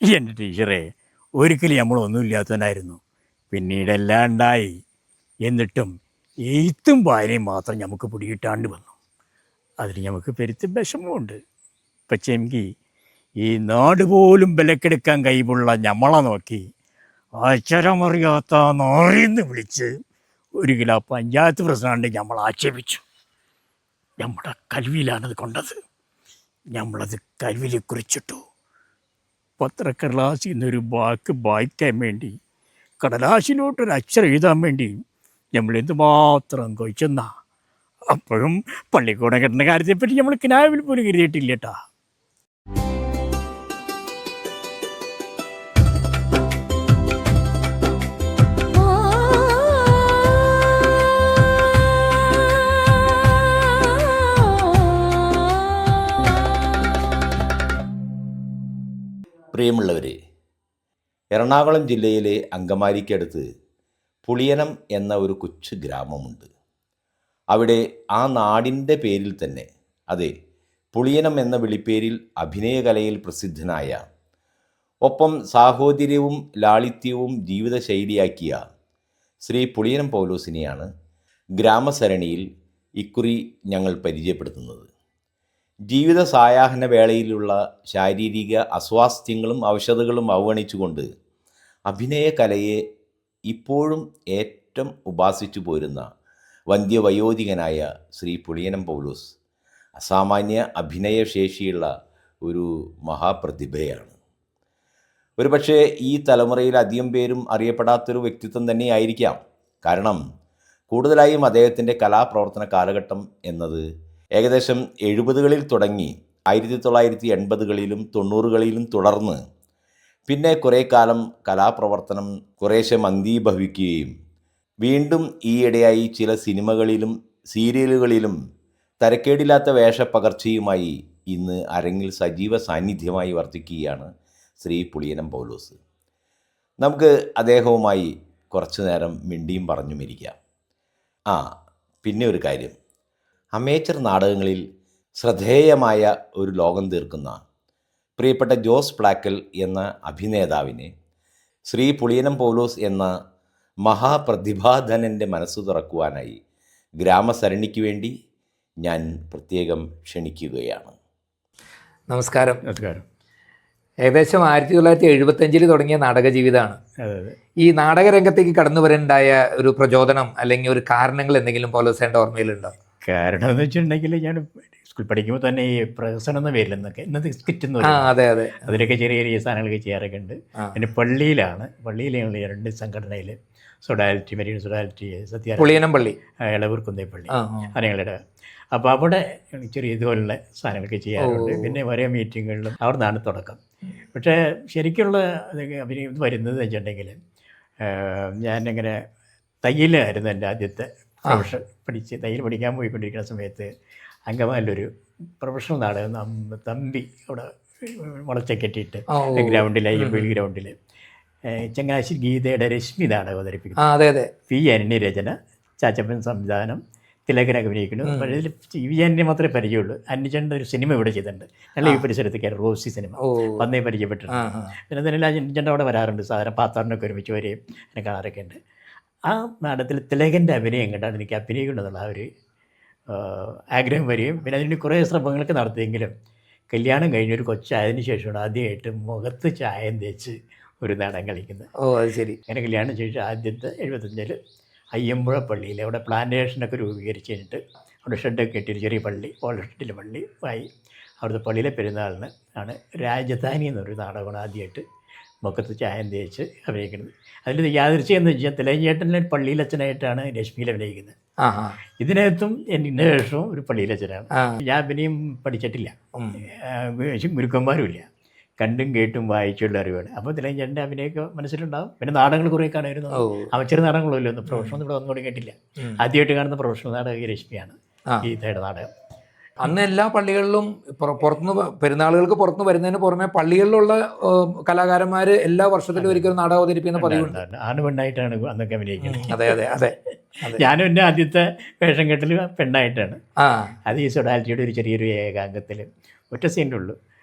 എൻ്റെ ടീച്ചറെ, ഒരിക്കലും നമ്മളൊന്നുമില്ലാത്തവനായിരുന്നു. പിന്നീടെല്ലാം ഉണ്ടായി. എന്നിട്ടും എഴുത്തും വായനയും മാത്രം നമുക്ക് പിടികിട്ടാണ്ട് വന്നു. അതിന് നമുക്ക് പെരുത്ത് വിഷമമുണ്ട്. പക്ഷെങ്കിൽ ഈ നാട് പോലും വിലക്കെടുക്കാൻ കഴിവുള്ള നമ്മളെ നോക്കി അക്ഷരമറിയാത്ത നാറിന്ന് വിളിച്ച് ഒരു കിലോ പഞ്ചായത്ത് പ്രസിഡന്റ് നമ്മൾ ആക്ഷേപിച്ചു. നമ്മുടെ കൽവിയിലാണത് കൊണ്ടത്. നമ്മളത് കൽവിൽ കുറിച്ചിട്ടു. പത്രക്കടലാസിൽ നിന്നൊരു വാക്ക് വായിക്കാൻ വേണ്ടി, കടലാസിലോട്ടൊരു അക്ഷരം എഴുതാൻ വേണ്ടി നമ്മൾ എന്തുമാത്രം കൊഴിച്ചെന്നാ. അപ്പോഴും പള്ളിക്കൂടം കെട്ടുന്ന കാര്യത്തെപ്പറ്റി നമ്മൾ കിനാവിൽ പോലും കരുതിയിട്ടില്ല കേട്ടാ. പ്രിയമുള്ളവരെ, എറണാകുളം ജില്ലയിലെ അങ്കമാലിക്കടുത്ത് പുളിയനം എന്ന ഒരു കൊച്ചു ഗ്രാമമുണ്ട്. അവിടെ ആ നാടിൻ്റെ പേരിൽ തന്നെ, അതെ, പുളിയനം എന്ന വിളിപ്പേരിൽ അഭിനയകലയിൽ പ്രസിദ്ധനായ, ഒപ്പം സാഹോദര്യവും ലാളിത്യവും ജീവിതശൈലിയാക്കിയ ശ്രീ പുളിയനം പൗലോസിനെയാണ് ഗ്രാമസരണിയിൽ ഇക്കുറി ഞങ്ങൾ പരിചയപ്പെടുത്തുന്നത്. ജീവിത സായാഹ്ന വേളയിലുള്ള ശാരീരിക അസ്വാസ്ഥ്യങ്ങളും അവശതകളും അവഗണിച്ചുകൊണ്ട് അഭിനയകലയെ ഇപ്പോഴും ഏറ്റവും ഉപാസിച്ചു പോരുന്ന വന്ധ്യവയോധികനായ ശ്രീ പുളിയനം പൗലോസ് അസാമാന്യ അഭിനയശേഷിയുള്ള ഒരു മഹാപ്രതിഭയാണ്. ഒരുപക്ഷെ ഈ തലമുറയിൽ അധികം പേരും അറിയപ്പെടാത്തൊരു വ്യക്തിത്വം തന്നെയായിരിക്കാം. കാരണം കൂടുതലായും അദ്ദേഹത്തിൻ്റെ കലാപ്രവർത്തന കാലഘട്ടം എന്നത് ഏകദേശം 70കളിൽ തുടങ്ങി 1980കളിലും 90കളിലും തുടർന്ന് പിന്നെ കുറേ കാലം കലാപ്രവർത്തനം കുറേശ്ശെ മന്ദീഭവിക്കുകയും വീണ്ടും ഈയിടെയായി ചില സിനിമകളിലും സീരിയലുകളിലും തരക്കേടില്ലാത്ത വേഷപ്പകർച്ചയുമായി ഇന്ന് അരങ്ങിൽ സജീവ സാന്നിധ്യമായി വർത്തിക്കുകയാണ് ശ്രീ പുളിയനം പൗലോസ്. നമുക്ക് അദ്ദേഹവുമായി കുറച്ചു നേരം മിണ്ടിയും പറഞ്ഞുമിരിക്കാം. പിന്നെ ഒരു കാര്യം, അമേച്ചർ നാടകങ്ങളിൽ ശ്രദ്ധേയമായ ഒരു ലോകം തീർക്കുന്ന പ്രിയപ്പെട്ട ജോസ് പ്ലാക്കൽ എന്ന അഭിനേതാവിനെ ശ്രീ പുളിയനം പൗലോസ് എന്ന മഹാപ്രതിഭാധനൻ്റെ മനസ്സ് തുറക്കുവാനായി ഗ്രാമസരണിക്ക് വേണ്ടി ഞാൻ പ്രത്യേകം ക്ഷണിക്കുകയാണ്. നമസ്കാരം. നമസ്കാരം. ഏകദേശം 1975 തുടങ്ങിയ നാടക ജീവിതമാണ്. ഈ നാടകരംഗത്തേക്ക് കടന്നു വരേണ്ടായ ഒരു പ്രചോദനം അല്ലെങ്കിൽ ഒരു കാരണങ്ങൾ എന്തെങ്കിലും പൗലോസേൻ്റെ ഓർമ്മയിലുണ്ടോ? കാരണം എന്ന് വെച്ചിട്ടുണ്ടെങ്കിൽ, ഞാൻ സ്കൂളിൽ പഠിക്കുമ്പോൾ തന്നെ ഈ പ്രഹസനം എന്ന പേരിലെന്നൊക്കെ ഇന്നത് സ്കിറ്റ്, അതെ അതെ, അതിലൊക്കെ ചെറിയ ചെറിയ സാധനങ്ങളൊക്കെ ചെയ്യാറൊക്കെ ഉണ്ട്. പിന്നെ പള്ളിയിൽ ഞങ്ങൾ 2 സംഘടനയിൽ, സൊഡാലിറ്റി, മരീൻ സൊഡാലിറ്റി, സത്യ പുളിയനം പള്ളി, ഇളവൂർ കുന്നേപ്പള്ളി, അത് ഞങ്ങളുടെ. അപ്പോൾ അവിടെ ചെറിയ ഇതുപോലുള്ള സാധനങ്ങളൊക്കെ ചെയ്യാറുണ്ട്. പിന്നെ ഓരോ മീറ്റിങ്ങുകളിലും അവിടെ നിന്നാണ് തുടക്കം. പക്ഷേ ശരിക്കുള്ള അഭിനയം ഇത് വരുന്നത് വെച്ചിട്ടുണ്ടെങ്കിൽ, ഞാനിങ്ങനെ തയ്യലായിരുന്നു എൻ്റെ ആദ്യത്തെ പ്രൊഫഷൻ. തയ്യൽ പഠിക്കാൻ പോയിക്കൊണ്ടിരിക്കുന്ന സമയത്ത് അങ്കമാലിലൊരു പ്രൊഫഷണൽ നാടകം തമ്പി അവിടെ മുളച്ചക്കെട്ടിയിട്ട് ഗ്രൗണ്ടിൽ, അയ്യമ്പേൽ ഗ്രൗണ്ടിൽ ചങ്ങനാശ്ശേരി ഗീതയുടെ രശ്മി നാടകം അവതരിപ്പിക്കുന്നു. പി ആന്റണി രചന, ചാച്ചപ്പൻ സംവിധാനം, തിലകൻ അഭിനയിക്കുന്നു. പക്ഷേ ഇതിൽ വി ആന്റണി മാത്രമേ പരിചയമുള്ളൂ. അന്നിച്ചേട്ടൻ്റെ ഒരു സിനിമ ഇവിടെ ചെയ്തിട്ടുണ്ട്, ഞങ്ങൾ ഈ പരിസരത്തേക്കാണ്, റോസി സിനിമ, വന്നേ പരിചയപ്പെട്ടിട്ടുണ്ട്. പിന്നെ തന്നെ അന്നിച്ചേട്ടൻ അവിടെ വരാറുണ്ട്, സാധാരണ പാത്താറിനൊക്കെ ഒരുമിച്ച് വരെയും എന്നെ കാണാറൊക്കെ ഉണ്ട്. ആ നാടകത്തിൽ തിലകൻ്റെ അഭിനയം കണ്ടാണ് എനിക്ക് അഭിനയിക്കണമെന്നുള്ള ആ ഒരു ആഗ്രഹം വരികയും പിന്നെ അതിന് കുറേ ശ്രമങ്ങളൊക്കെ നടത്തിയെങ്കിലും കല്യാണം കഴിഞ്ഞൊരു കൊച്ചായതിനു ശേഷമാണ് ആദ്യമായിട്ട് മുഖത്ത് ചായം തേച്ച് ഒരു നാടകം കളിക്കുന്നത്. അത് ശരി. അങ്ങനെ കല്യാണം ശേഷം ആദ്യത്തെ 75 അയ്യമ്പുഴ പള്ളിയിൽ അവിടെ പ്ലാന്റേഷനൊക്കെ രൂപീകരിച്ച് കഴിഞ്ഞിട്ട് അവിടെ ഷെഡൊക്കെ ഇട്ടൊരു ചെറിയ പള്ളി, ഓൾഷെഡിലെ പള്ളി ആയി. അവിടുത്തെ പള്ളിയിലെ പെരുന്നാളിന് ആണ് രാജധാനി എന്നൊരു നാടകമാണ് ആദ്യമായിട്ട് മുഖത്ത് ചായം തേച്ച് അഭിനയിക്കുന്നത്. അതിൽ യാദൃശ്യം എന്ന് വെച്ചാൽ തിലകേട്ടൻ്റെ പള്ളിയിലച്ഛനായിട്ടാണ് രശ്മിയിൽ അഭിനയിക്കുന്നത്. ഇതിനകത്തും എൻ്റെ ശേഷവും ഒരു പള്ളിയിലച്ഛനാണ്. ഞാൻ അഭിനയം പഠിച്ചിട്ടില്ല, ഗുരുക്കന്മാരും ഇല്ല, കണ്ടും കേട്ടും വായിച്ചുള്ള അറിവാണ്. അപ്പോൾ തിലകേട്ടൻ്റെ അഭിനയമൊക്കെ മനസ്സിലുണ്ടാവും. പിന്നെ നാടകങ്ങൾ കുറേ കാണുമായിരുന്നു. ചെറു നാടകങ്ങളല്ലോ, ഒന്നും പ്രൊഫഷണൽ ഇവിടെ വന്നു തുടങ്ങിയിട്ടില്ല. ആദ്യമായിട്ട് കാണുന്ന പ്രൊഫഷണൽ നാടകം രശ്മിയാണ്, ഗീതയുടെ നാടകം. അന്ന് എല്ലാ പള്ളികളിലും പുറത്തുനിന്ന് പെരുന്നാളുകൾക്ക് പുറത്തുനിന്ന് വരുന്നതിന് പുറമെ പള്ളികളിലുള്ള കലാകാരന്മാർ എല്ലാ വർഷത്തിലും ഒരിക്കലും നാടകം അവതരിപ്പിക്കുന്ന പതിവുണ്ട്. ആണ് പെണ്ണായിട്ടാണ് അന്നൊക്കെ അഭിനയിക്കുന്നത്. അതെ അതെ അതെ. ഞാനും എൻ്റെ ആദ്യത്തെ വേഷം കെട്ടൽ പെണ്ണായിട്ടാണ്. അത് ഈ സൊഡാലിറ്റിയുടെ ഒരു ചെറിയൊരു ഏകാംഗത്തിൽ ഒറ്റ സീനുള്ളൂ.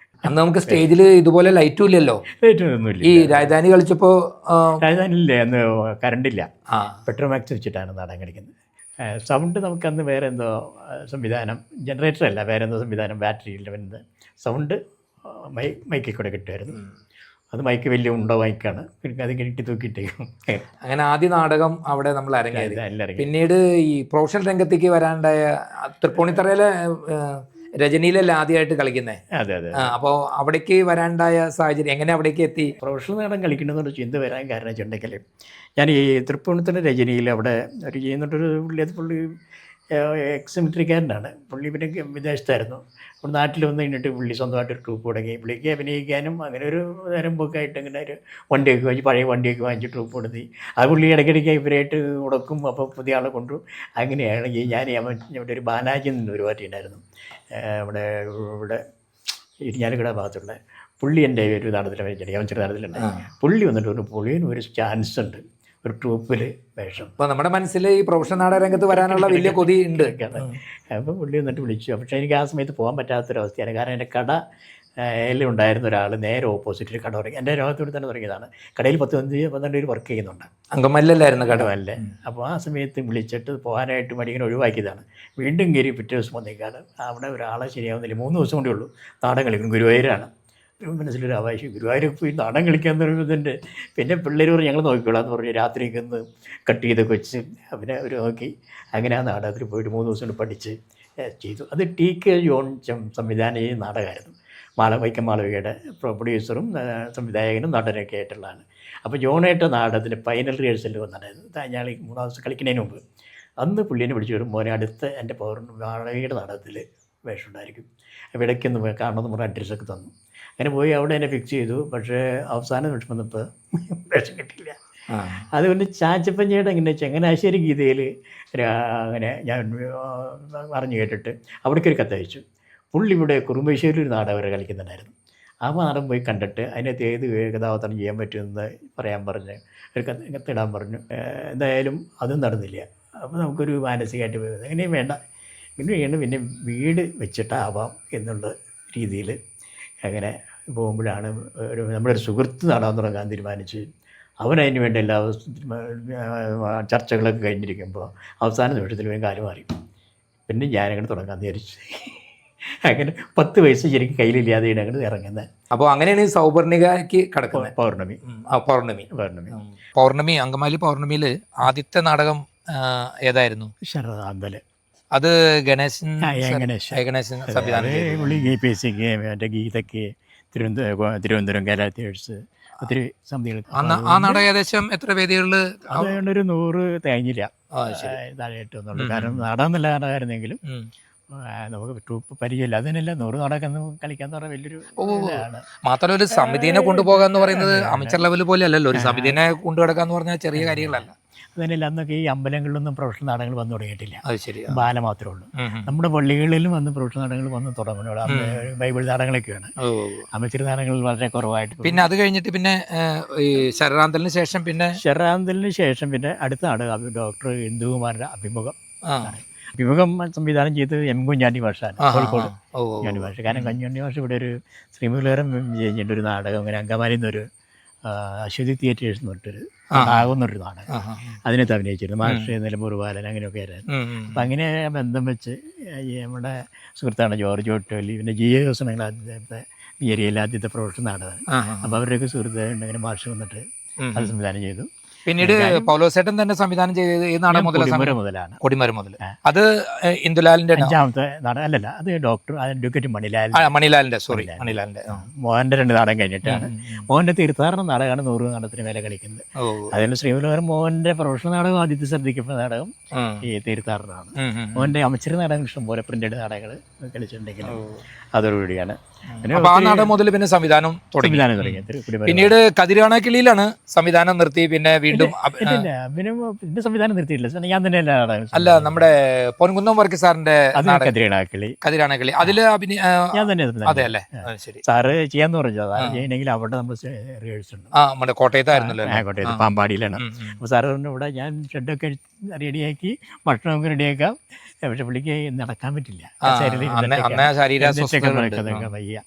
അന്ന് നമുക്ക് സ്റ്റേജിൽ ഇതുപോലെ ലൈറ്റും ഇല്ലല്ലോ. ഒന്നുമില്ല. ഈ രാജധാനി കളിച്ചപ്പോൾ രാജധാനിയില്ലേ അന്ന് കറണ്ടില്ല, ആ പെട്രോമാക്സ് വെച്ചിട്ടാണ് നാടകം കളിക്കുന്നത്. സൗണ്ട് നമുക്കന്ന് വേറെ എന്തോ സംവിധാനം, ജനറേറ്റർ അല്ല, വേറെ എന്തോ സംവിധാനം, ബാറ്ററിയിൽ വരുന്നത് സൗണ്ട് മൈക്കിൽ കൂടെ കിട്ടുമായിരുന്നു. അത് മൈക്ക് വലിയ ഉണ്ടോ മൈക്കാണ്, പിന്നെ അത് കെട്ടി തൂക്കിയിട്ടേക്കും. അങ്ങനെ ആദ്യ നാടകം അവിടെ നമ്മൾ അരങ്ങേറി. എല്ലാവരും പിന്നീട് ഈ പ്രൊഫഷണൽ രംഗത്തേക്ക് വരാണ്ടായ തൃപ്പൂണിത്തറയിലെ രജനിയിലല്ല ആദ്യമായിട്ട് കളിക്കുന്നത്. അതെ അതെ. അപ്പോൾ അവിടേക്ക് വരാണ്ടായ സാഹചര്യം എങ്ങനെ അവിടേക്ക് എത്തി? പ്രൊഫഷണൽ നാടകം കളിക്കണമെന്നൊരു ചിന്ത വരാൻ കാരണം വെച്ചിട്ടുണ്ടെങ്കിൽ, ഞാൻ ഈ തൃപ്പൂണിത്തുറ രജനിയിൽ അവിടെ ഒരു ചെയ്യുന്നിട്ടൊരു പുള്ളി, അത് പുള്ളി എക്സിമിട്രിക്കാരനാണ് പുള്ളി, പിന്നെ വിദേശത്തായിരുന്നു. അപ്പോൾ നാട്ടിൽ വന്ന് കഴിഞ്ഞിട്ട് പുള്ളി സ്വന്തമായിട്ടൊരു ട്രൂപ്പ് തുടങ്ങി. പുള്ളിക്ക് അഭിനയിക്കാനും അങ്ങനെ ഒരു നേരം പോക്കായിട്ട് ഇങ്ങനെ ഒരു വണ്ടിയൊക്കെ വാങ്ങിച്ച്, പഴയ വണ്ടിയൊക്കെ വാങ്ങിച്ച് ട്രൂപ്പ് കൊടുത്തി. ആ പുള്ളി ഇടയ്ക്കിടയ്ക്ക് ഇവരായിട്ട് ഉടക്കും. അപ്പോൾ പുതിയ ആളെ കൊണ്ടു. അങ്ങനെയാണ് ഞാൻ ഇവിടെ ഒരു ബാലാജി എന്നൊരു പാർട്ടി ഉണ്ടായിരുന്നു ഇവിടെ ഇരിഞ്ഞാലക്കുട ഭാഗത്തുള്ള പുള്ളി. എൻ്റെ ഒരു നാടകത്തിൽ വെച്ചിട്ട് അവൻ ചെറു നാടകത്തിലുണ്ട്. പുള്ളി വന്നിട്ട് ഒരു പുള്ളിന് ഒരു ചാൻസ് ഉണ്ട് ഒരു ട്രൂപ്പിൽ വേഷം. അപ്പോൾ നമ്മുടെ മനസ്സിൽ ഈ പ്രൊഫഷണൽ നാടക രംഗത്ത് വരാനുള്ള വലിയ കൊതി ഉണ്ട്. അപ്പോൾ പുള്ളി വന്നിട്ട് വിളിച്ചു. പക്ഷേ എനിക്ക് ആ സമയത്ത് പോകാൻ പറ്റാത്തൊരവസ്ഥയാണ്. കാരണം എൻ്റെ കട ഉണ്ടായിരുന്ന ഒരാൾ നേരെ ഓപ്പോസിറ്റിൽ കട തുടങ്ങി. എൻ്റെ രോഗത്തോട് തന്നെ തുടങ്ങിയതാണ്. കടയിൽ 10-12 പേര് വർക്ക് ചെയ്യുന്നുണ്ട്. അങ്കമാലിയിലായിരുന്നു കട. അല്ലേ. അപ്പോൾ ആ സമയത്ത് വിളിച്ചിട്ട് പോകാനായിട്ട് മടിങ്ങനെ ഒഴിവാക്കിയതാണ്. വീണ്ടും കയറി പിറ്റേ ദിവസം വന്നേക്കാണ്. അവിടെ ഒരാളെ ശരിയാവുന്നില്ല. 3 ദിവസം കൂടെ ഉള്ളൂ നാടകം കളിക്കുന്നു. ഗുരുവായൂരാണ്. മനസ്സിലൊരു ആവശ്യം, ഗുരുവായൂർ പോയി നാടകം കളിക്കാന്ന് പറയുന്നതിൻ്റെ. പിന്നെ പിള്ളേർ പറഞ്ഞ് ഞങ്ങൾ നോക്കിക്കോളാം എന്ന് പറഞ്ഞ് രാത്രിയൊക്കെ ഒന്ന് കട്ട് ചെയ്തൊക്കെ വെച്ച് അവനെ ഒരു നോക്കി. അങ്ങനെ ആ നാടകത്തിൽ പോയിട്ട് 3 ദിവസം കൊണ്ട് പഠിച്ച് ചെയ്തു. അത് TK ജോൺ സംവിധാനം ചെയ്ത നാടകമായിരുന്നു. വൈക്കം മാളവികയുടെ പ്രൊഡ്യൂസറും സംവിധായകനും നടനൊക്കെ ആയിട്ടുള്ളതാണ്. അപ്പോൾ ജോണായിട്ട് നാടകത്തിൻ്റെ ഫൈനൽ റിഹേഴ്സൽ വന്നിട്ടായിരുന്നു. ഞാൻ 3 ദിവസം കളിക്കുന്നതിന് മുമ്പ് അന്ന് പുള്ളിനെ വിളിച്ചു വരും, മോനെ അടുത്ത് എൻ്റെ മാളവികയുടെ നാടകത്തിൽ വേഷം ഉണ്ടായിരിക്കും, അപ്പോൾ ഇടയ്ക്കൊന്ന് കാണണമെന്ന് പറഞ്ഞ അഡ്രസ്സൊക്കെ തന്നു. അങ്ങനെ പോയി അവിടെ എന്നെ ഫിക്സ് ചെയ്തു. പക്ഷേ അവസാന നിമിഷം വന്നപ്പോൾ വേഷം കിട്ടിയില്ല. അതുകൊണ്ട് ചാച്ചപ്പഞ്ഞയുടെ എങ്ങനെ ചങ്ങനാശ്ശേരി ഗീതയിൽ അങ്ങനെ ഞാൻ പറഞ്ഞു കേട്ടിട്ട് അവിടേക്കൊരു കത്തയച്ചു. പുള്ളി ഇവിടെ കുറുമ്പശ്ശേരി ഒരു നാടകം വരെ കളിക്കുന്നുണ്ടായിരുന്നു. ആ നാടകം പോയി കണ്ടിട്ട് അതിനകത്ത് ഏത് കഥാപാത്രം ചെയ്യാൻ പറ്റുമെന്ന് പറയാൻ പറഞ്ഞ് ഒരു കത്തിടാൻ പറഞ്ഞു. എന്തായാലും അതും നടന്നില്ല. അപ്പോൾ നമുക്കൊരു മാനസികമായിട്ട് അങ്ങനെയും വേണ്ട, ഇങ്ങനെ ചെയ്യണം, പിന്നെ വീട് വെച്ചിട്ടാവാം എന്നുള്ള രീതിയിൽ അങ്ങനെ പോകുമ്പോഴാണ് നമ്മുടെ ഒരു സുഹൃത്ത് നാടകം തുടങ്ങാൻ തീരുമാനിച്ച്. അവനതിന് വേണ്ടി എല്ലാ ചർച്ചകളൊക്കെ കഴിഞ്ഞിരിക്കുമ്പോൾ അവസാന നിമിഷത്തിൽ വേഗം കാല് മാറി. പിന്നെ ഞാനങ്ങനെ തുടങ്ങാൻ വിചാരിച്ചു. അങ്ങനെ 10 വയസ്സ് ശരിക്കും കയ്യിലില്ലാതെയാണ് അങ്ങനെ ഇറങ്ങുന്നത്. അപ്പോൾ അങ്ങനെയാണ് ഈ സൗപർണികയ്ക്ക് കിടക്കുന്നത്. പൗർണമി പൗർണമി അങ്കമാലി പൗർണമിയിൽ ആദ്യത്തെ നാടകം ഏതായിരുന്നു? ശരതാന്തൽ. അത് ഗണേശൻ സംവിധാനം പുള്ളി GPSക്ക് മറ്റേ ഗീതയ്ക്ക് തിരുവനന്തപുരം കലാ തിയേറ്റേഴ്സ് ഒത്തിരി സമിതികൾ. ആ നാടകം ഏകദേശം എത്ര വേദികളിൽ? അതുകൊണ്ട് ഒരു 100 തേങ്ങില്ല താഴെയിട്ട് വന്നുള്ളൂ. കാരണം നാടകം നല്ല നാടകമായിരുന്നെങ്കിലും നമുക്ക് ട്രൂപ്പ് പരിചയമില്ല. അതിനല്ല 100 നാടകം കളിക്കാന്ന് പറഞ്ഞാൽ വലിയൊരു ഇതാണ്. മാത്രമല്ല ഒരു സമിതിനെ കൊണ്ടുപോകാന്ന് പറയുന്നത് അമച്ചർ ലെവൽ പോലെ അല്ലല്ലോ. ഒരു സമിതിനെ കൊണ്ടുകിടക്കാന്ന് പറഞ്ഞാൽ ചെറിയ കാര്യങ്ങളല്ല. അതിനല്ല അന്നൊക്കെ ഈ അമ്പലങ്ങളിലൊന്നും പ്രൊഫഷണൽ നാടകങ്ങൾ വന്നു തുടങ്ങിയിട്ടില്ല. അത് ശരി, ബാല മാത്രമേ ഉള്ളൂ. നമ്മുടെ പള്ളികളിലും വന്ന് പ്രൊഫഷണൽ നാടകങ്ങൾ വന്ന് തുടങ്ങുന്നു. ബൈബിൾ നാടകങ്ങളൊക്കെയാണ്. അമച്ചർ നാടകങ്ങൾ വളരെ കുറവായിട്ട്. പിന്നെ അത് കഴിഞ്ഞിട്ട് പിന്നെ ഈ ശരറാന്തലിന് ശേഷം പിന്നെ അടുത്ത നാടകം ഡോക്ടർ ഇന്ദുകുമാരുടെ അഭിമുഖം സംവിധാനം ചെയ്ത് M. കുഞ്ഞാണ്ടി മാഷാണ്, കോഴിക്കോട് കുഞ്ഞാണ്ടി മാഷ്. കാരണം കുഞ്ഞാണ്ടി മാഷ് ഇവിടെ ഒരു ശ്രീമുഖലേറം ചെയ്യുന്ന ഒരു നാടകം അങ്ങനെ അങ്കമാലിയിൽ നിന്നൊരു അശ്വതി തിയേറ്റേഴ്സ് എന്ന് പറഞ്ഞിട്ടൊരു ആകുന്നൊരു നാടകം അതിനകത്ത് അഭിനയിച്ചിരുന്നു. മാഷ് നിലമ്പൂർ ബാലൻ അങ്ങനെയൊക്കെ ആയിരുന്നു. അപ്പം അങ്ങനെ ബന്ധം വെച്ച് നമ്മുടെ സുഹൃത്താണ് ജോർജ് ഒട്ടോലി, പിന്നെ GA ഹോസനങ്ങൾ ആദ്യത്തെ ഏരിയയിലെ ആദ്യത്തെ പ്രൊഫഷണൽ നാടകമാണ്. അപ്പോൾ അവരുടെയൊക്കെ സുഹൃത്ത് അങ്ങനെ മാഷ് വന്നിട്ട് അത് സംവിധാനം ചെയ്തു. പിന്നീട് പൗലോസേട്ടൻ തന്നെ സംവിധാനം ചെയ്തത് ഈ നാടകം മുതലാണ്. കൊടിമരം മുതൽ. അത് ഇന്ദുലാലിന്റെ 5ാമത്തെ നാടകം അല്ലല്ല, അത് ഡോക്ടർ അഡ്വക്കേറ്റ് മണിലാലിന്റെ മോഹന്റെ 2 നാടകം കഴിഞ്ഞിട്ടാണ്. മോഹന്റെ തീർത്ഥാടന നാടകമാണ് 100 നാടകത്തിന് വില കളിക്കുന്നത്. അതിന് ശ്രീമുഖലേറം മോഹന്റെ പ്രൊഫഷണൽ നാടകം ആദ്യത്തെ ശ്രദ്ധിക്കപ്പെട്ട നാടകം ഈ തീർത്ഥാടനമാണ്. മോഹന്റെ അമച്ചർ നാടകം ഇഷ്ടം പോലെ പ്രിന്റഡ് നാടകങ്ങൾ കളിച്ചിട്ടുണ്ടെങ്കിൽ അതോടുകൂടിയാണ്. ആ നാടകം മുതൽ പിന്നെ സംവിധാനം തുടങ്ങി. പിന്നീട് കതിരാണക്കിളിയിലാണ് സംവിധാനം നിർത്തി. പിന്നെ വീണ്ടും പിന്നെ സംവിധാനം നിർത്തിയിട്ടില്ല, ഞാൻ തന്നെ അല്ല നമ്മുടെ പൊൻകുന്നം വർക്കി സാറിന്റെ കതിരാണക്കിളി അതില് ഞാൻ തന്നെ. അതെ അല്ലേ, ശരി. സാറ് ചെയ്യാന്ന് പറഞ്ഞത് ചെയ്യണമെങ്കിൽ അവിടെ നമ്മൾ റിഹേഴ്സൽ ഉണ്ട്. നമ്മുടെ കോട്ടയത്തായിരുന്നല്ലോ. കോട്ടയത്ത് പാമ്പാടിയിലാണ്. അപ്പോൾ സാറ് പറഞ്ഞു ഇവിടെ ഞാൻ ഷെഡൊക്കെ റെഡിയാക്കി ഭക്ഷണമൊക്കെ റെഡിയാക്കാം, പക്ഷെ പുള്ളിക്ക് നടക്കാൻ പറ്റില്ല, വയ്യ.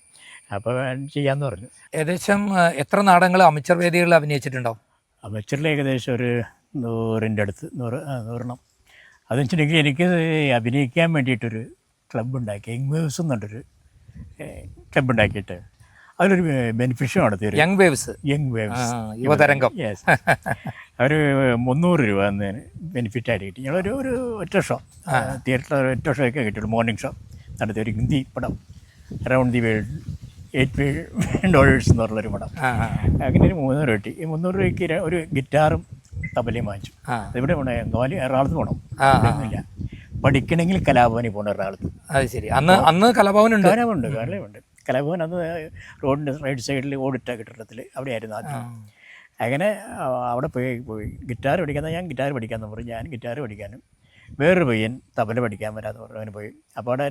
അപ്പോൾ ചെയ്യാമെന്ന് പറഞ്ഞു. ഏകദേശം എത്ര നാടകങ്ങൾ അമച്ചർ വേദികളിൽ അഭിനയിച്ചിട്ടുണ്ടാവും? അമച്ചറിൽ ഏകദേശം ഒരു 100ൻ്റെ അടുത്ത് 100 അതെന്ന് വെച്ചിട്ടുണ്ടെങ്കിൽ എനിക്ക് അഭിനയിക്കാൻ വേണ്ടിയിട്ടൊരു ക്ലബ്ബ് ഉണ്ടാക്കി, യങ് വേവ്സ് എന്നൊരു ക്ലബ്ബ് ഉണ്ടാക്കിയിട്ട് അതിലൊരു ബെനിഫിഷ്യം നടത്തി. യങ് വേവ്സ്, യുവതരംഗം. യെസ്. അവർ 300 രൂപ എന്നതിന് ബെനിഫിറ്റായിട്ട് കിട്ടി. ഞങ്ങളൊരു ഒറ്റ ഷോ തിയേറ്ററിൽ ഒറ്റ ഷോയൊക്കെ കിട്ടിയുള്ളൂ. മോർണിംഗ് ഷോ നടത്തി ഒരു ഹിന്ദി പടം, അറൗണ്ട് ദി വേൾഡ് $8 എന്ന് പറഞ്ഞൊരു പടം. അങ്ങനെ ഒരു 300 രൂപ കിട്ടി. ഈ 300 രൂപയ്ക്ക് ഒരു ഗിറ്റാറും തബലയും വാങ്ങിച്ചു. അതിവിടെ പോകണം, എറണാകുളത്ത് പോകണം. ഇല്ല, പഠിക്കണമെങ്കിൽ കലാഭവനിൽ പോകണം എറണാകുളത്ത്. അത് ശരി. അന്ന് കലാഭവനുണ്ട്. കലാഭവൻ. കലാഭവൻ അന്ന് റോഡിൻ്റെ റൈറ്റ് സൈഡിൽ ഓടിട്ട കെട്ടിടത്തിൽ അവിടെയായിരുന്നു ആദ്യം. അങ്ങനെ അവിടെ പോയി ഗിറ്റാർ പഠിക്കാൻ. ഞാൻ ഗിറ്റാർ പഠിക്കാമെന്ന് പറഞ്ഞു. ഞാൻ ഗിറ്റാർ പഠിക്കാനും വേറൊരു പയ്യൻ തബല പഠിക്കാൻ വരാമെന്ന് പറഞ്ഞു. അങ്ങനെ പോയി. അപ്പോൾ അവിടെ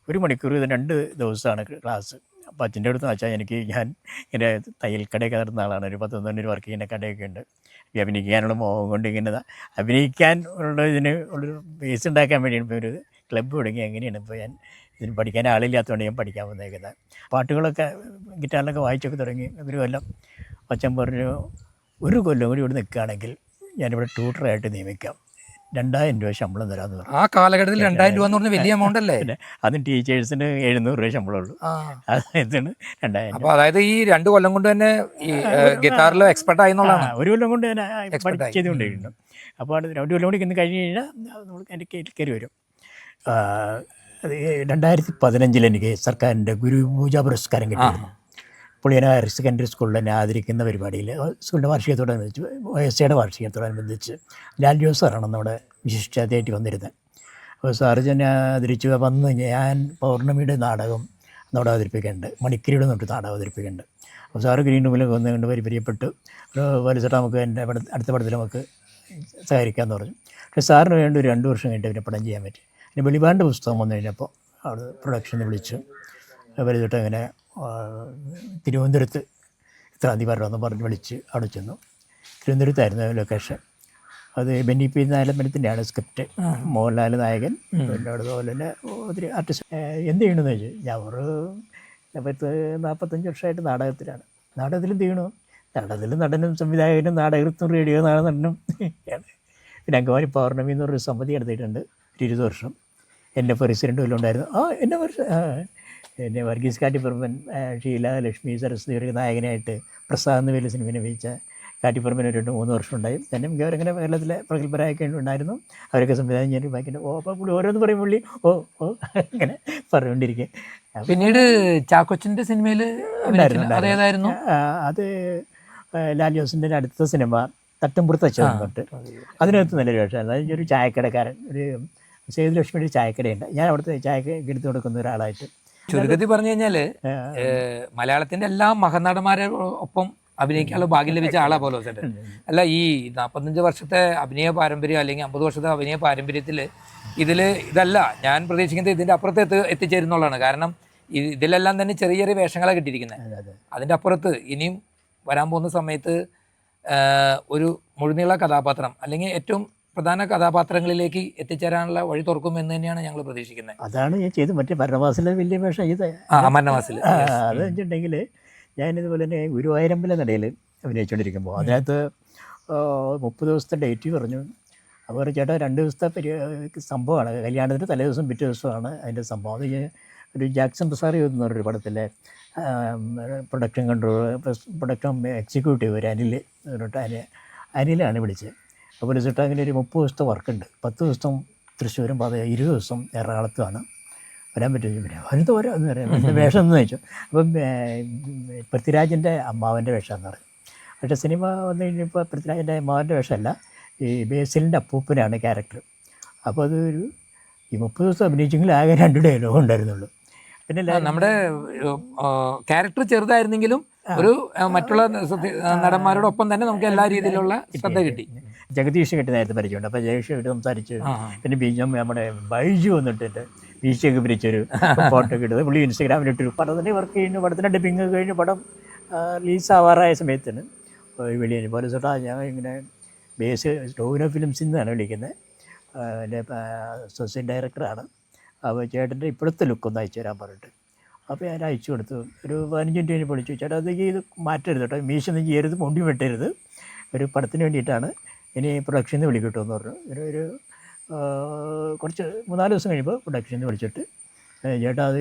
1 മണിക്കൂർ 2 ദിവസമാണ് ക്ലാസ്. അപ്പോൾ അച്ഛൻ്റെ അടുത്ത് വെച്ചാൽ ഞാൻ ഇങ്ങനെ തയ്യൽ കടയൊക്കെ നടത്തുന്ന ആളാണ്. ഒരു 10-12 വർക്ക് ചെയ്യുന്ന കടയൊക്കെ ഉണ്ട്. അഭിനയിക്കാനുള്ള മോഹം കൊണ്ട് ഇങ്ങനെ അഭിനയിക്കാൻ ഉള്ള ഉള്ളൊരു ബേസ് ഉണ്ടാക്കാൻ വേണ്ടിയാണ് ഒരു ക്ലബ്ബ് തുടങ്ങി. എങ്ങനെയാണ് ഇപ്പോൾ ഞാൻ ഇതിന് പഠിക്കാൻ ആളില്ലാത്തതുകൊണ്ട് ഞാൻ പഠിക്കാൻ വന്നേക്കുന്നത്. പാട്ടുകളൊക്കെ ഗിറ്റാറിലൊക്കെ വായിച്ചൊക്കെ തുടങ്ങി. ഒരു കൊല്ലം അച്ഛൻ പറഞ്ഞു, 1 കൊല്ലം കൂടി ഇവിടെ നിൽക്കുകയാണെങ്കിൽ ഞാനിവിടെ ട്യൂട്ടറായിട്ട് നിയമിക്കാം, 2000 രൂപ ശമ്പളം തരാമെന്ന് പറഞ്ഞു. ആ കാലഘട്ടത്തിൽ 2000 രൂപ എന്ന് പറഞ്ഞാൽ വലിയ എമൗണ്ട് അല്ലേ? അതും ടീച്ചേഴ്സിന് 700 രൂപ ശമ്പളമുള്ളൂ. അതാണ് 2000. അപ്പോൾ അതായത് ഈ 2 കൊല്ലം കൊണ്ട് തന്നെ ഈ ഗിറ്റാറിൽ എക്സ്പെർട്ട് ആയി എന്നുള്ളതാണ്. 1 കൊല്ലം കൊണ്ട് തന്നെ ചെയ്തുകൊണ്ടിരുന്നു. അപ്പോൾ 2 കൊല്ലം കൂടി ഇന്ന് കഴിഞ്ഞ് കഴിഞ്ഞാൽ നമ്മൾ എൻ്റെ കയറി വരും. അത് 2015 എനിക്ക് സർക്കാരിൻ്റെ ഗുരുപൂജ പുരസ്കാരം കിട്ടിയിരുന്നു. പുളിയന ഹയർ സെക്കൻഡറി സ്കൂളിൽ തന്നെ ആദരിക്കുന്ന പരിപാടിയിൽ സ്കൂളിൻ്റെ വാർഷികത്തോടനുബന്ധിച്ച് OSCയുടെ വാർഷികത്തോടനുബന്ധിച്ച് ലാൽ ജോസ് സാറാണ് നമ്മുടെ വിശിഷ്ടാതിഥിയായിട്ട് വന്നിരുന്നത്. അപ്പോൾ സാറ് തന്നെ ആദരിച്ചു. വന്ന് ഞാൻ പൗർണമിയുടെ നാടകം അവിടെ അവതരിപ്പിക്കുന്നുണ്ട്, മണിക്കരിയുടെ തൊട്ട് നാടകം അവതരിപ്പിക്കുന്നുണ്ട്. അപ്പോൾ സാറ് ഗ്രീൻ റൂമിലൊക്കെ വന്ന് കണ്ട് പരിചയപ്പെട്ടു. വലിച്ചിട്ട് നമുക്ക് എൻ്റെ അടുത്ത പടത്തിൽ നമുക്ക് സഹകരിക്കാമെന്ന് പറഞ്ഞു. പക്ഷേ സാറിന് വേണ്ടി ഒരു 2 വർഷം കഴിഞ്ഞിട്ട് പിന്നെ പടം ചെയ്യാൻ പറ്റി. പിന്നെ വെളിപാടിൻ്റെ പുസ്തകം വന്നു കഴിഞ്ഞപ്പോൾ അവിടെ പ്രൊഡക്ഷന് വിളിച്ചു. വലിച്ചിട്ട് അങ്ങനെ തിരുവനന്തപുരത്ത് ഇത്രാന്തി വരണമെന്ന് പറഞ്ഞ് വിളിച്ച് അവിടെ ചെന്നു. തിരുവനന്തപുരത്തായിരുന്നു ലൊക്കേഷൻ. അത് ബെന്നി പി നായലമ്പലത്തിൻ്റെയാണ് സ്ക്രിപ്റ്റ്. മോഹൻലാൽ നായകൻ. പിന്നെ അതുപോലെ തന്നെ ഒത്തിരി ആർട്ടിസ്റ്റ്. എന്ത് ചെയ്യണമെന്ന് ചോദിച്ചു. ഞാൻ ഒരു 45 വർഷമായിട്ട് നാടകത്തിലാണ്. നാടകത്തിലും ചെയ്യണു. നാടകത്തിലും നടനും സംവിധായകനും നാടകത്തും റേഡിയോ നടനും ആണ്. പിന്നെ അങ്കമാലി പൗർണമി എന്ന് പറഞ്ഞൊരു സമിതി നടത്തിയിട്ടുണ്ട് 20 വർഷം. എൻ്റെ പ്രസിഡൻ്റ് വല്ലതും ഉണ്ടായിരുന്നു. എന്നെ വർഗീസ് കാട്ടിപ്പറമ്പൻ, ഷീല, ലക്ഷ്മി, സരസ്വതിയുടെ നായകനായിട്ട് പ്രസാദ് എന്ന പേരിൽ സിനിമ അഭിനയിച്ച കാട്ടിപ്പറമ്പൻ 2-3 വർഷം ഉണ്ടായി. തന്നെ മിക്കവരങ്ങനെ കേരളത്തിലെ പ്രഗത്ഭരായൊക്കെ ഉണ്ടായിരുന്നു. അവരൊക്കെ സംവിധാനം ചെയ്യാൻ ബാക്കിൻ്റെ അപ്പോൾ പുള്ളി ഓരോന്ന് പറയും. പുള്ളി അങ്ങനെ പറഞ്ഞുകൊണ്ടിരിക്കുക. പിന്നീട് ചാക്കോച്ചൻ്റെ സിനിമയിൽ ഉണ്ടായിരുന്നു. അത് ലാൽ ജോസിൻ്റെ അടുത്ത സിനിമ തട്ടുംപുറത്ത് തൊട്ട് അതിനകത്ത് നല്ലൊരു വേഷമായിരുന്നു. അതൊരു ചായക്കടക്കാരൻ, ഒരു സേതുലക്ഷ്മിയുടെ ചായക്കടയുണ്ട്. ഞാൻ അവിടുത്തെ ചായക്ക് എടുത്തു കൊടുക്കുന്ന ഒരാളായിട്ട്. ചുരുക്കത്തിൽ പറഞ്ഞു കഴിഞ്ഞാൽ മലയാളത്തിൻ്റെ എല്ലാ മഹാനടന്മാരെ ഒപ്പം അഭിനയിക്കാനുള്ള ഭാഗ്യം ലഭിച്ച ആളാ പൗലോസേട്ടൻ. അല്ല, ഈ 45 വർഷത്തെ അഭിനയ പാരമ്പര്യം അല്ലെങ്കിൽ 50 വർഷത്തെ അഭിനയ പാരമ്പര്യത്തിൽ ഇതല്ല ഞാൻ പ്രതീക്ഷിക്കുന്നത്. ഇതിൻ്റെ അപ്പുറത്ത് എത്തിച്ചേരുന്നുള്ളതാണ്. കാരണം ഇതിലെല്ലാം തന്നെ ചെറിയ ചെറിയ വേഷങ്ങളാണ് കിട്ടിയിരിക്കുന്നത്. അതിൻ്റെ അപ്പുറത്ത് ഇനിയും വരാൻ പോകുന്ന സമയത്ത് ഒരു മുഴുനീള കഥാപാത്രം അല്ലെങ്കിൽ ഏറ്റവും പ്രധാന കഥാപാത്രങ്ങളിലേക്ക് എത്തിച്ചേരാനുള്ള വഴി തുറക്കുമെന്ന് തന്നെയാണ് ഞങ്ങൾ പ്രതീക്ഷിക്കുന്നത്. അതാണ് ഞാൻ ചെയ്ത്. മറ്റേ മരണവാസിലെ വലിയ വേഷം ഇത്. മരണവാസിൽ അത് വെച്ചിട്ടുണ്ടെങ്കിൽ ഞാനിതുപോലെ തന്നെ ഗുരുവായൂരമ്പല നടയിൽ അഭിനയിച്ചുകൊണ്ടിരിക്കുമ്പോൾ അതിനകത്ത് 30 ദിവസത്തെ ഡേറ്റ് പറഞ്ഞു. അപ്പോൾ ചേട്ടാ 2 ദിവസത്തെ സംഭവമാണ്. കല്യാണത്തിൻ്റെ തലേ ദിവസം പിറ്റേ ദിവസമാണ് അതിൻ്റെ സംഭവം. അത് ഒരു ജാക്സൺ പ്രസാർ എന്ന് പറഞ്ഞൊരു പടത്തിലെ പ്രൊഡക്ഷൻ പ്രൊഡക്ഷൻ എക്സിക്യൂട്ടീവ് ഒരു അനിലാണ് വിളിച്ചത്. അപ്പോൾ റിസൾട്ട് അങ്ങനെ ഒരു 30 ദിവസത്തെ വർക്കുണ്ട്. 10 ദിവസം തൃശ്ശൂരും 20 ദിവസം എറണാകുളത്തുമാണ്. വരാൻ പറ്റും. പിന്നെ വലുത് വരാമെന്ന് പറയാം. എൻ്റെ വേഷം എന്ന് ചോദിച്ചു. അപ്പം പൃഥ്വിരാജിൻ്റെ അമ്മാവൻ്റെ വേഷമെന്ന് പറഞ്ഞു. പക്ഷേ സിനിമ വന്നു കഴിഞ്ഞപ്പോൾ പൃഥ്വിരാജിൻ്റെ അമ്മാവൻ്റെ വേഷമല്ല, ഈ ബേസിലിൻ്റെ അപ്പൂപ്പനാണ് ക്യാരക്ടർ. അപ്പോൾ അതൊരു ഈ 30 ദിവസം അഭിനയിച്ചെങ്കിൽ ആകെ 2 ഡയലോഗ് ഉണ്ടായിരുന്നുള്ളൂ. പിന്നെ നമ്മുടെ ക്യാരക്ടർ ചെറുതായിരുന്നെങ്കിലും ഒരു മറ്റുള്ള നടന്മാരോടൊപ്പം തന്നെ നമുക്ക് എല്ലാ രീതിയിലുള്ള ശ്രദ്ധ കിട്ടി. ജഗദീഷ് കിട്ടി നേരത്തെ പരിചയമുണ്ട്. അപ്പോൾ ജഗദീഷ് കിട്ടി സംസാരിച്ച് പിന്നെ നമ്മുടെ ബൈജു വന്നിട്ടുണ്ട് വീശിയൊക്കെ പിരിച്ചൊരു ഫോട്ടോ ഒക്കെ ഇട്ടത് പുള്ളി ഇൻസ്റ്റാഗ്രാമിലിട്ടൊരു പടത്തിൻ്റെ വർക്ക് ചെയ്യുന്നു. പടത്തിൻ്റെ ഡബിങ് കഴിഞ്ഞ് പടം റിലീസാവാറായ സമയത്തിന് വെളിയിൽ പോലെ ചേട്ടാ ഞാൻ ഇങ്ങനെ ബേസ് ടോവിനോ ഫിലിംസിൽ നിന്നാണ് വിളിക്കുന്നത്. എൻ്റെ അസോസിയേറ്റ് ഡയറക്ടറാണ്. അപ്പോൾ ചേട്ടൻ്റെ ഇപ്പോഴത്തെ ലുക്കൊന്ന് അയച്ചു തരാൻ പറഞ്ഞിട്ട് അപ്പോൾ ഞാൻ അയച്ചു കൊടുത്തു. ഒരു 15 മിനിറ്റ് കഴിഞ്ഞ് വിളിച്ചു, ചേട്ടാ അത് ഇത് മാറ്റരുത് കേട്ടോ, മീശ ഒന്നും ചെയ്യരുത്, മുടി വെട്ടരുത്, ഒരു പടത്തിന് വേണ്ടിയിട്ടാണ്, ഇനി പ്രൊഡക്ഷനിൽ നിന്ന് വിളിക്കട്ടോ എന്ന് പറഞ്ഞു. ഒരു കുറച്ച് 3-4 ദിവസം കഴിയുമ്പോൾ പ്രൊഡക്ഷനിൽ നിന്ന് വിളിച്ചിട്ട്, ചേട്ടാ അത്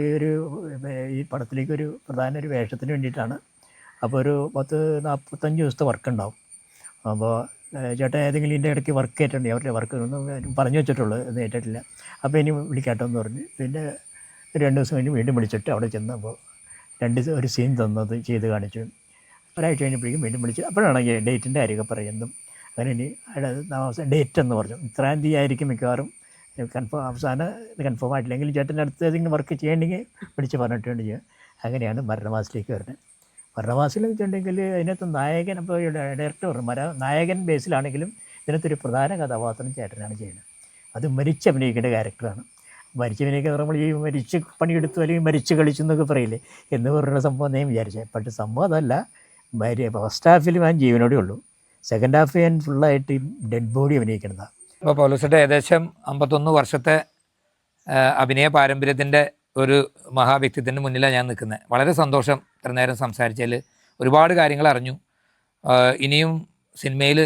ഈ പടത്തിലേക്കൊരു പ്രധാന ഒരു വേഷത്തിന് വേണ്ടിയിട്ടാണ്, അപ്പോൾ ഒരു 10-45 ദിവസത്തെ വർക്ക് ഉണ്ടാവും, അപ്പോൾ ചേട്ടാ ഏതെങ്കിലും ഇതിൻ്റെ ഇടയ്ക്ക് വർക്ക് ഏറ്റുണ്ട്, അവരുടെ വർക്ക് ഒന്നും പറഞ്ഞു വെച്ചിട്ടുള്ളൂ, ഇത് ഏറ്റിട്ടില്ല, അപ്പോൾ ഇനി വിളിക്കാട്ടോ എന്ന് പറഞ്ഞ്. പിന്നെ 2 ദിവസം കഴിഞ്ഞ് വീണ്ടും വിളിച്ചിട്ട് അവിടെ ചെന്നപ്പോൾ ഒരു സീൻ തന്നത് ചെയ്ത് കാണിച്ചു. ഒരാഴ്ച കഴിഞ്ഞപ്പോഴേക്കും വീണ്ടും വിളിച്ചു. അപ്പോഴാണ് ഈ ഡേറ്റിൻ്റെ കാര്യമൊക്കെ പറയുന്നതും. അങ്ങനെ ഇനി ഡേറ്റ് എന്ന് പറഞ്ഞു, ഇത്രാം തീയതി ആയിരിക്കും മിക്കവാറും അവസാനം കൺഫേം ആയിട്ടില്ലെങ്കിൽ ചേട്ടൻ്റെ അടുത്ത് ഏതെങ്കിലും വർക്ക് ചെയ്യണമെങ്കിൽ വിളിച്ച് പറഞ്ഞിട്ട് വേണ്ടി ചെയ്യാം. അങ്ങനെയാണ് മരണമാസത്തിലേക്ക് വരുന്നത്. മരണമാസത്തിൽ വെച്ചിട്ടുണ്ടെങ്കിൽ അതിനകത്ത് നായകൻ, അപ്പോൾ ഡയറക്ടർ പറഞ്ഞു നായകൻ ബേസിലാണെങ്കിലും ഇതിനകത്തൊരു പ്രധാന കഥാപാത്രം ചേട്ടനാണ് ചെയ്യുന്നത്. അത് മരിച്ച് അഭിനയിക്കേണ്ട ക്യാരക്ടറാണ്. മരിച്ചവനെയൊക്കെ നമ്മൾ ഈ മരിച്ച് പണിയെടുത്തു അല്ലെങ്കിൽ മരിച്ച് കളിച്ചു എന്നൊക്കെ പറയില്ലേ, എന്ന് പറഞ്ഞ സംഭവം ഞാൻ വിചാരിച്ചത്. പക്ഷേ സംഭവം അതല്ല. ഫസ്റ്റ് ഹാഫിൽ ഞാൻ ജീവനോടെ ഉള്ളൂ, സെക്കൻഡ് ഹാഫ് ഞാൻ ഫുള്ളായിട്ട് ഡെഡ് ബോഡി അഭിനയിക്കുന്നതാണ്. ഇപ്പോൾ പൗലോസേട്ടൻ ഏകദേശം 51 വർഷത്തെ അഭിനയ പാരമ്പര്യത്തിൻ്റെ ഒരു മഹാവ്യക്തിത്വത്തിന് മുന്നിലാണ് ഞാൻ നിൽക്കുന്നത്. വളരെ സന്തോഷം ഇത്ര നേരം സംസാരിച്ചതിൽ. ഒരുപാട് കാര്യങ്ങൾ അറിഞ്ഞു. ഇനിയും സിനിമയിൽ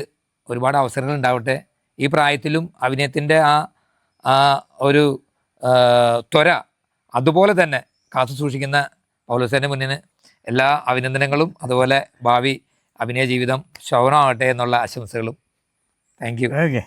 ഒരുപാട് അവസരങ്ങൾ ഉണ്ടാവട്ടെ. ഈ പ്രായത്തിലും അഭിനയത്തിൻ്റെ ആ ഒരു ത്വര അതുപോലെ തന്നെ കാത്തു സൂക്ഷിക്കുന്ന പൗലോസേട്ടൻ്റെ മുന്നിന് എല്ലാ അഭിനന്ദനങ്ങളും, അതുപോലെ ഭാവി അഭിനയ ജീവിതം ശോഭനമാകട്ടെ എന്നുള്ള ആശംസകളും. Thank you. ഓക്കെ.